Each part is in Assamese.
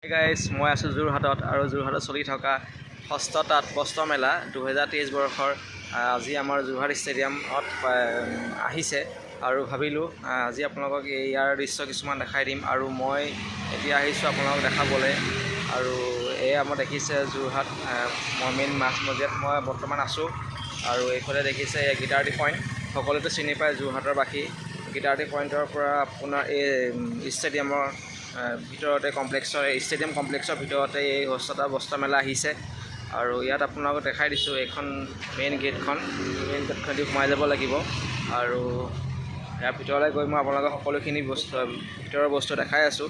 Hey guys, মই আছোঁ যোৰহাটত আৰু যোৰহাটত চলি থকা ষষ্ঠ তাঁত বস্ত্ৰ মেলা 2023 বৰ্ষৰ আজি আমাৰ যোৰহাট ষ্টেডিয়ামত আহিছে আৰু ভাবিলোঁ আজি আপোনালোকক ইয়াৰ দৃশ্য কিছুমান দেখাই দিম আৰু মই এতিয়া আহিছোঁ আপোনালোকক দেখাবলৈ আৰু এয়া মই দেখিছে যোৰহাট মই মেইন মাছমজিয়াত মই বৰ্তমান আছোঁ আৰু এইফালে দেখিছে গীটাৰটি পইণ্ট সকলোতে চিনি পায় যোৰহাটৰ বাসী গীটাৰটি পইণ্টৰ পৰা আপোনাৰ এই ষ্টেডিয়ামৰ ভিতৰতে ষ্টেডিয়াম কমপ্লেক্সৰ ভিতৰতে এই ষষ্ঠ বস্ত্ৰ মেলা আহিছে আৰু ইয়াত আপোনালোকক দেখাই দিছোঁ এইখন মেইন গেটখন দি সোমাই যাব লাগিব আৰু ইয়াৰ ভিতৰলৈ গৈ মই আপোনালোকক সকলোখিনি ভিতৰৰ বস্তু দেখাই আছোঁ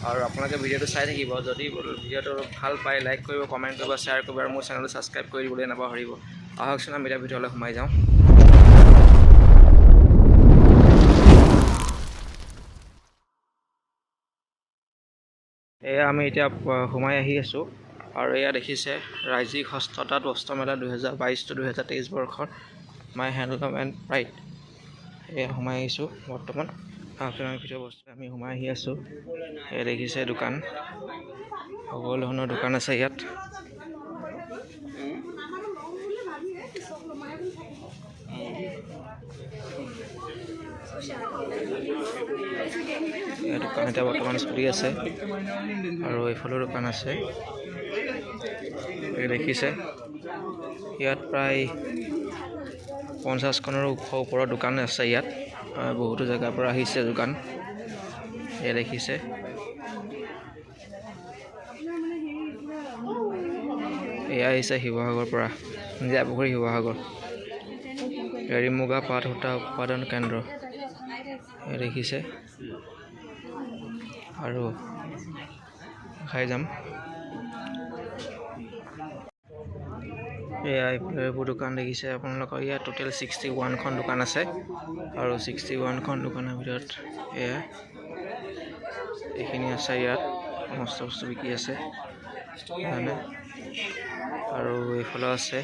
আৰু আপোনালোকে ভিডিঅ'টো চাই থাকিব যদি ভিডিঅ'টো ভাল পায় লাইক কৰিব কমেণ্ট কৰিব শ্বেয়াৰ কৰিব আৰু মোৰ চেনেলটো ছাবস্ক্ৰাইব কৰি দিবলৈ নাপাহৰিব আহকচোন আমি এতিয়া ভিতৰলৈ সোমাই যাওঁ এয়া আমি এতিয়া সোমাই আহি আছোঁ আৰু এয়া দেখিছে ৰাজ্যিক ষষ্ঠ তাঁত বস্ত্ৰ মেলা 2022-2023 বৰ্ষৰ মাই হেণ্ডলম এণ্ড প্ৰাইড এয়া সোমাই আহিছোঁ বৰ্তমান ভিতৰৰ বস্তু আমি সোমাই আহি আছোঁ এয়া দেখিছে দোকান সকলো ধৰণৰ দোকান আছে ইয়াত দোকান এতিয়া বৰ্তমান চলি আছে আৰু এইফালেও দোকান আছে দেখিছে ইয়াত প্ৰায় 50খনৰ ওপৰৰ দোকান আছে ইয়াত বহুতো জেগাৰ পৰা আহিছে দোকান এয়া দেখিছে এয়া আহিছে শিৱসাগৰৰ পৰা জীয়াপুখুৰী শিৱসাগৰ এৰী মুগা পাট সূতা উৎপাদন কেন্দ্ৰ এয়া দেখিছে আৰু খাই যাম এয়া এইবোৰ দোকান দেখিছে আপোনালোকৰ ইয়াত টোটেল 61খন দোকান আছে আৰু 61খন দোকানৰ ভিতৰত এয়া এইখিনি আছে ইয়াত সমস্ত বস্তু বিক্ৰী আছে আৰু এইফালে আছে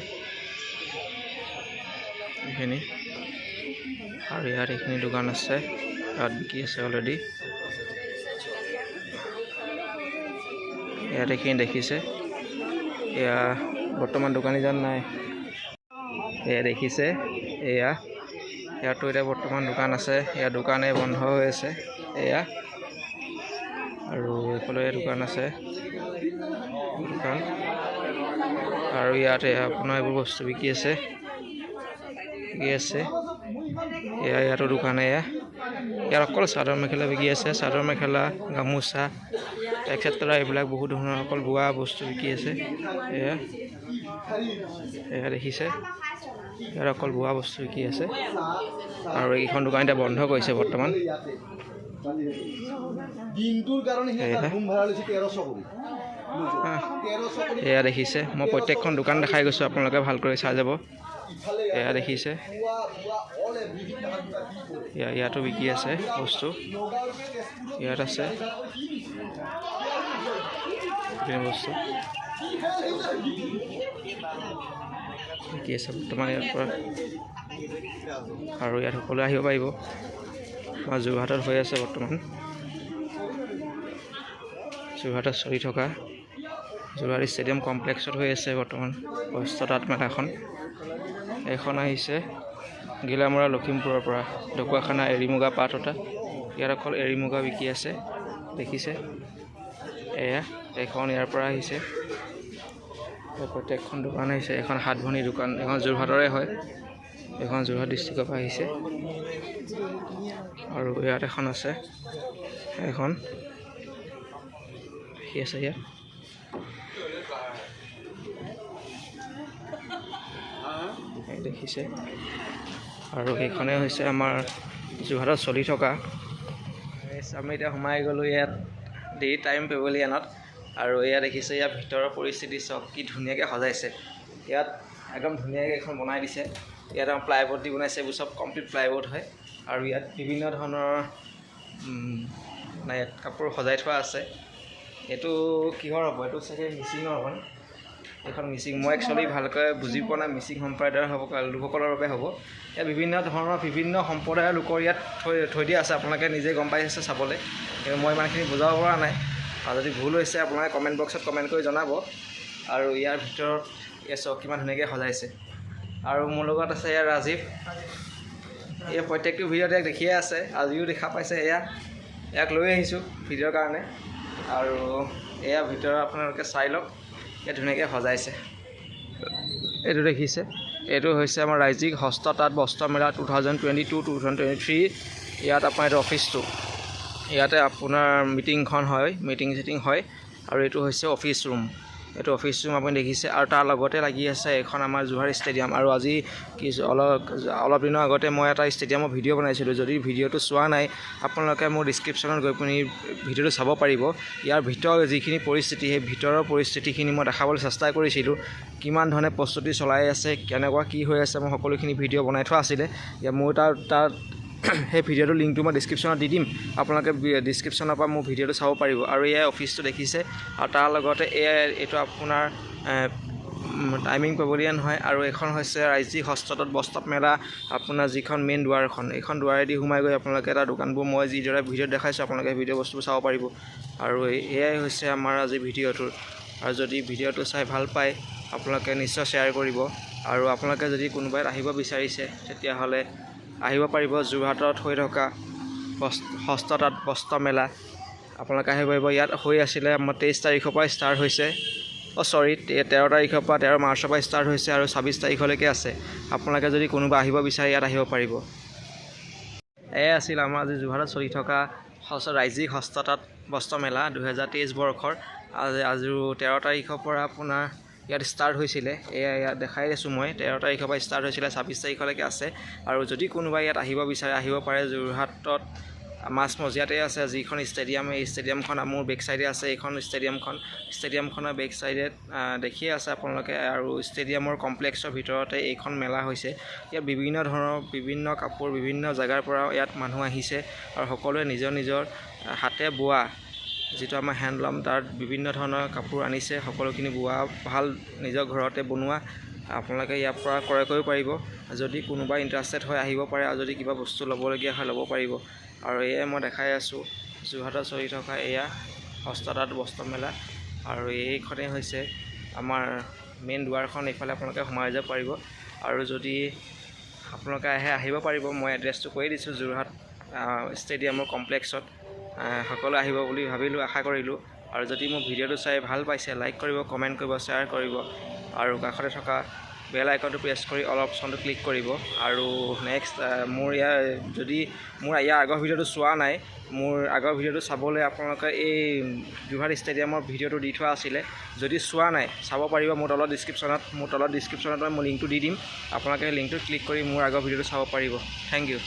এইখিনি আৰু ইয়াত এইখিনি দোকান আছে তাত বিক্ৰী আছে অলৰেডি ইয়াত এইখিনি দেখিছে এয়া বৰ্তমান দোকানীজন নাই এয়া দেখিছে ইয়াতো এতিয়া বৰ্তমান দোকান আছে ইয়াৰ দোকানে বন্ধ হৈ আছে এয়া আৰু এইফালে দোকান আছে দোকান আৰু ইয়াতে আপোনাৰ এইবোৰ বস্তু বিক্ৰী আছে ইয়াতো দোকান ইয়াত অকল চাদৰ মেখেলা বিক্ৰী আছে চাদৰ মেখেলা গামোচা এক্সেট্ৰা এইবিলাক বহুত ধৰণৰ অকল বোৱা বস্তু বিক্ৰী আছে এয়া দেখিছে ইয়াত অকল বোৱা বস্তু বিক্ৰী আছে আৰু এইখন দোকান এতিয়া বন্ধ কৰিছে বৰ্তমান এয়া দেখিছে মই প্ৰত্যেকখন দোকান দেখাই গৈছোঁ আপোনালোকে ভালকৈ চাই যাব এয়া দেখিছে ইয়াতো বিক্ৰী আছে বস্তু ইয়াত আছে বস্তু বিক্ৰী আছে বৰ্তমান ইয়াৰ পৰা আৰু ইয়াত সকলোৱে আহিব পাৰিব আমাৰ যোৰহাটত হৈ আছে বৰ্তমান যোৰহাটত চলি থকা যোৰহাট ষ্টেডিয়াম কমপ্লেক্সত হৈ আছে বৰ্তমান ষষ্ঠ তাঁত মেলাখন এইখন আহিছে গিলামৰা লখিমপুৰৰ পৰা ঢকুৱাখানা এৰী মুগা পাট সূতা ইয়াত অকল এৰী মুগা বিক্ৰী আছে দেখিছে এয়া এইখন ইয়াৰ পৰা আহিছে প্ৰত্যেকখন দোকান আহিছে এখন হাতভনী দোকান এখন যোৰহাটৰে হয় এখন যোৰহাট ডিষ্ট্ৰিক্টৰ পৰা আহিছে আৰু ইয়াত এখন আছে এখন আছে ইয়াত দেখিছে আৰু সেইখনে হৈছে আমাৰ যোৰহাটত চলি থকা আমি এতিয়া সোমাই গ'লোঁ ইয়াত দেৰি টাইম পেভিলিয়নত আৰু এয়া দেখিছে ইয়াৰ ভিতৰৰ পৰিস্থিতি চাওক কি ধুনীয়াকৈ সজাইছে ইয়াত একদম ধুনীয়াকৈ এখন বনাই দিছে ইয়াত প্লাইবোৰ্ড দি বনাইছে এইবোৰ চব কমপ্লিট প্লাইবোৰ্ড হয় আৰু ইয়াত বিভিন্ন ধৰণৰ ইয়াত কাপোৰ সজাই থোৱা আছে এইটো কিহৰ হ'ব এইটো চাগে মিচিঙৰ হ'ব এখন মিচিং মই একচুৱেলি ভালকৈ বুজি পোৱা নাই মিচিং সম্প্ৰদায়ৰ হ'ব লোকসকলৰ বাবে হ'ব ইয়াত বিভিন্ন ধৰণৰ বিভিন্ন সম্প্ৰদায়ৰ লোকৰ ইয়াত থৈ দিয়া আছে আপোনালোকে নিজে গম পাই আছে চাবলৈ মই ইমানখিনি বুজাব পৰা নাই আৰু যদি ভুল হৈছে আপোনালোকে কমেণ্ট বক্সত কমেণ্ট কৰি জনাব। আৰু ইয়াৰ ভিতৰত চাওক কিমান ধুনীয়াকৈ সজাইছে। আৰু মোৰ লগত আছে ইয়াৰ ৰাজীৱ। এই প্ৰত্যেকটো ভিডিঅ'ত ইয়াক দেখিয়ে আছে, আজিও দেখা পাইছে। ইয়াক লৈ আহিছোঁ ভিডিঅ'ৰ কাৰণে। আৰু এয়া ভিতৰত আপোনালোকে চাই লওক, ইয়াত ধুনীয়াকৈ সজাইছে। এইটো দেখিছে, এইটো হৈছে আমাৰ ৰাজ্যিক হস্ত তাঁত বস্ত্ৰ মেলা 2022-2023। ইয়াত আপোনাৰ এইটো অফিচটো, ইয়াতে আপোনাৰ মিটিংখন হয়, মিটিং হয়। আৰু এইটো হৈছে অফিচ ৰুম। এইটো অফিচ ৰুম আপুনি দেখিছে। আৰু তাৰ লগতে লাগি আছে এখন আমাৰ যোৰহাট ষ্টেডিয়াম। আৰু আজি অলপ দিনৰ আগতে মই এটা ষ্টেডিয়ামৰ ভিডিঅ' বনাইছিলোঁ। যদি ভিডিঅ'টো চোৱা নাই আপোনালোকে মোৰ ডিছক্ৰিপশ্যনত গৈ পিনি ভিডিঅ'টো চাব পাৰিব। ইয়াৰ ভিতৰৰ যিখিনি পৰিস্থিতি, সেই ভিতৰৰ পৰিস্থিতিখিনি মই দেখাবলৈ চেষ্টা কৰিছিলোঁ। কিমান ধৰণে প্ৰস্তুতি চলাই আছে, কেনেকুৱা কি হৈ আছে, মই সকলোখিনি ভিডিঅ' বনাই থোৱা আছিলে। মোৰ তাত সেই ভিডিঅ'টোৰ লিংকটো মই ডিছক্ৰিপশ্যনত দি দিম, আপোনালোকে ডিছক্ৰিপশ্যনৰ পৰা মোৰ ভিডিঅ'টো চাব পাৰিব। আৰু এয়া অফিচটো দেখিছে। আৰু তাৰ লগতে এইটো আপোনাৰ টাইমিং পেভিলিয়ন হয়। আৰু এইখন হৈছে ৰাজ্যিক হস্ততাঁত বস্ত্ৰ মেলা, আপোনাৰ যিখন মেইন দুৱাৰখন, এইখন দুৱাৰেদি সোমাই গৈ আপোনালোকে এটা দোকানবোৰ মই যিদৰে ভিডিঅ'ত দেখাইছোঁ আপোনালোকে ভিডিঅ' বস্তুবোৰ চাব পাৰিব। আৰু এয়াই হৈছে আমাৰ আজি ভিডিঅ'টোৰ। আৰু যদি ভিডিঅ'টো চাই ভাল পায় আপোনালোকে নিশ্চয় শ্বেয়াৰ কৰিব। আৰু আপোনালোকে যদি কোনোবাই আহিব বিচাৰিছে তেতিয়াহ'লে আহিব পাৰিব। যোৰহাটত হৈ থকা হস্ততাঁত বস্ত্ৰ মেলা আপোনালোকে আহিব পাৰিব। ইয়াত হৈ আছিলে আমাৰ 23 তাৰিখৰ পৰা ষ্টাৰ্ট হৈছে, 13 তাৰিখৰ পৰা 13 মাৰ্চৰ পৰা ষ্টাৰ্ট হৈছে আৰু 26 তাৰিখলৈকে আছে। আপোনালোকে যদি কোনোবা আহিব বিচাৰে ইয়াত আহিব পাৰিব। এয়াই আছিল আমাৰ আজি যোৰহাটত চলি থকা ৰাজ্যিক হস্ততাঁত বস্ত্ৰ মেলা 2023 বৰ্ষৰ। আজি 13 তাৰিখৰ পৰা আপোনাৰ ইয়াত ষ্টাৰ্ট হৈছিলে। ইয়াত দেখাই দিছোঁ মই, 13 তাৰিখৰ পৰা ষ্টাৰ্ট হৈছিলে, 26 তাৰিখলৈকে আছে। আৰু যদি কোনোবাই ইয়াত আহিব বিচাৰে আহিব পাৰে। যোৰহাটত মাজমজিয়াতে আছে যিখন ষ্টেডিয়াম, এই ষ্টেডিয়ামখন মোৰ বেক চাইডে আছে। এইখন ষ্টেডিয়ামখনৰ বেক চাইডে দেখিয়ে আছে আপোনালোকে। আৰু ষ্টেডিয়ামৰ কমপ্লেক্সৰ ভিতৰতে এইখন মেলা হৈছে। ইয়াত বিভিন্ন ধৰণৰ বিভিন্ন কাপোৰ বিভিন্ন জেগাৰ পৰা ইয়াত মানুহ আহিছে। আৰু সকলোৱে নিজৰ হাতে বোৱা যিটো আমাৰ হেণ্ডলম, তাত বিভিন্ন ধৰণৰ কাপোৰ আনিছে। সকলোখিনি বোৱা ভাল, নিজৰ ঘৰতে বনোৱা। আপোনালোকে ইয়াৰ পৰা ক্ৰয় কৰিব পাৰিব। যদি কোনোবা ইণ্টাৰেষ্টেড হয় আহিব পাৰে। আৰু যদি কিবা বস্তু ল'বলগীয়া হয় ল'ব পাৰিব। আৰু এয়াই মই দেখাই আছোঁ যোৰহাটত চলি থকা এয়া হস্ততাঁত বস্ত্ৰ মেলা। আৰু এইখনেই হৈছে আমাৰ মেইন দুৱাৰখন, এইফালে আপোনালোকে সোমাই যাব পাৰিব। আৰু যদি আপোনালোকে আহিব পাৰিব। মই এড্ৰেছটো কৈ দিছোঁ, যোৰহাট ষ্টেডিয়ামৰ কমপ্লেক্সত। সকলোৱে আহিব বুলি ভাবিলোঁ, আশা কৰিলোঁ। আৰু যদি মোৰ ভিডিঅ'টো চাই ভাল পাইছে লাইক কৰিব, কমেণ্ট কৰিব, শ্বেয়াৰ কৰিব। আৰু কাষতে থকা বেল আইকনটো প্ৰেছ কৰি অল অপশ্যনটো ক্লিক কৰিব। আৰু নেক্সট যদি মোৰ ইয়াৰ আগৰ ভিডিঅ'টো চোৱা নাই, মোৰ আগৰ ভিডিঅ'টো চাবলৈ আপোনালোকে এই যোৰহাট ষ্টেডিয়ামৰ ভিডিঅ'টো দি থোৱা আছিলে। যদি চোৱা নাই চাব পাৰিব মোৰ তলত ডিছক্ৰিপশ্যনত মই লিংকটো দি দিম। আপোনালোকে লিংকটো ক্লিক কৰি মোৰ আগৰ ভিডিঅ'টো চাব পাৰিব। Thank U.